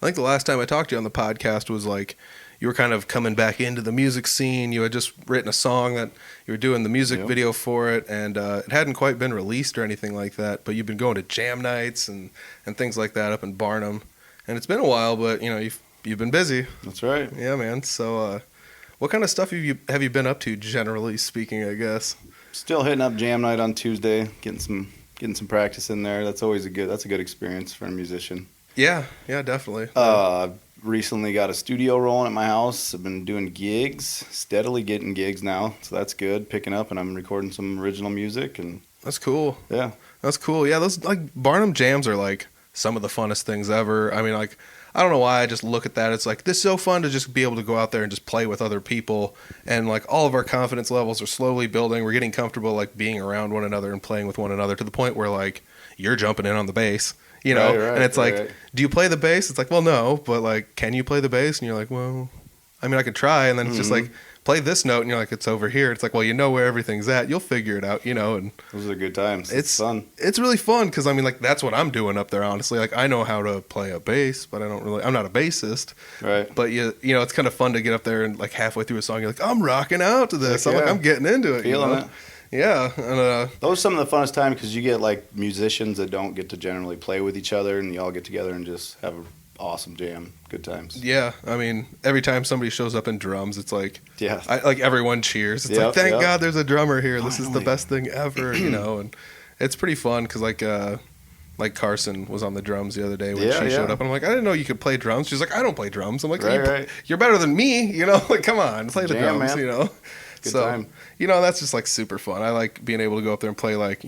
I think the last time I talked to you on the podcast was like you were kind of coming back into the music scene. You had just written a song that you were doing the music video for it, and it hadn't quite been released or anything like that. But you've been going to jam nights and things like that up in Barnum, and it's been a while. But you've been busy. That's right. Yeah, man. So what kind of stuff have you been up to, generally speaking? I guess Still hitting up jam night on Tuesday, getting some practice in there. That's always a good experience for a musician. Yeah, definitely. Recently got a studio rolling at my house. I've been doing gigs, steadily getting gigs now, so that's good. Picking up, and I'm recording some original music, and that's cool. Yeah, that's cool. Yeah, those like Barnum jams are like some of the funnest things ever. I mean, like I don't know why I just look at that. It's like this is so fun to just be able to go out there and just play with other people, and like all of our confidence levels are slowly building. We're getting comfortable like being around one another and playing with one another to the point where like you're jumping in on the bass. Right, and it's like, do you play the bass? It's like, well, no, but like, can you play the bass? And you're like, well, I mean, I could try. And then it's just like, play this note, and you're like, it's over here. It's like, well, you know where everything's at. You'll figure it out, And those are good times. It's fun. It's really fun because I mean, like, that's what I'm doing up there. Honestly, like, I know how to play a bass, but I'm not a bassist. Right. But it's kind of fun to get up there and like halfway through a song, you're like, I'm rocking out to this. Like, I'm getting into it. Feeling it. Yeah, and those are some of the funnest times because you get like musicians that don't get to generally play with each other, and you all get together and just have an awesome jam. Good times. Yeah, I mean, every time somebody shows up in drums, it's like, like everyone cheers. It's like, thank God there's a drummer here. This is the best thing ever, and it's pretty fun because like Carson was on the drums the other day when she showed up, and I'm like, I didn't know you could play drums. She's like, I don't play drums. I'm like, you're better than me, like, come on, play the drums, man. Good time. That's just like super fun. I like being able to go up there and play like,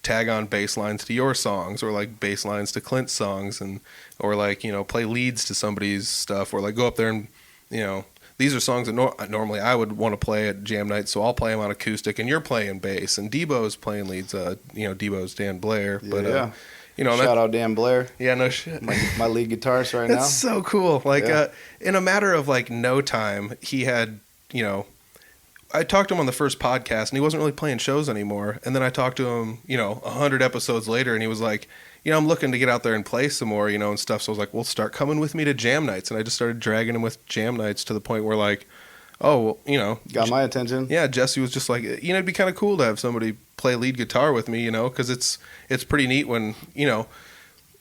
tag on bass lines to your songs, or like bass lines to Clint's songs, or like, play leads to somebody's stuff, or like go up there and, these are songs that normally I would want to play at jam night, so I'll play them on acoustic, and you're playing bass, and Debo's playing leads. Debo's Dan Blair, but shout out Dan Blair. Yeah, no shit. My lead guitarist right now. That's so cool. Like in a matter of like no time, he had I talked to him on the first podcast, and he wasn't really playing shows anymore. And then I talked to him, 100 episodes later, and he was like, I'm looking to get out there and play some more, and stuff. So I was like, well, start coming with me to jam nights. And I just started dragging him with jam nights to the point where like, oh, well, got my attention. Yeah, Jesse was just like, it'd be kind of cool to have somebody play lead guitar with me, because it's pretty neat when,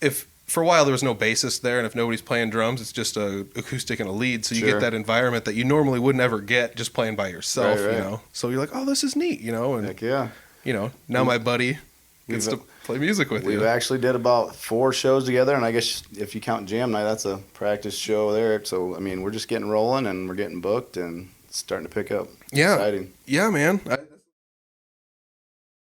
if for a while there was no bassist there, and if nobody's playing drums, it's just a acoustic and a lead, so you get that environment that you normally wouldn't ever get just playing by yourself, So you're like, oh, this is neat, and heck yeah. Now my buddy gets to play music with you. We've actually did about 4 shows together, and I guess if you count jam night, that's a practice show there. So I mean, we're just getting rolling, and we're getting booked, and it's starting to pick up. It's exciting. Yeah, man.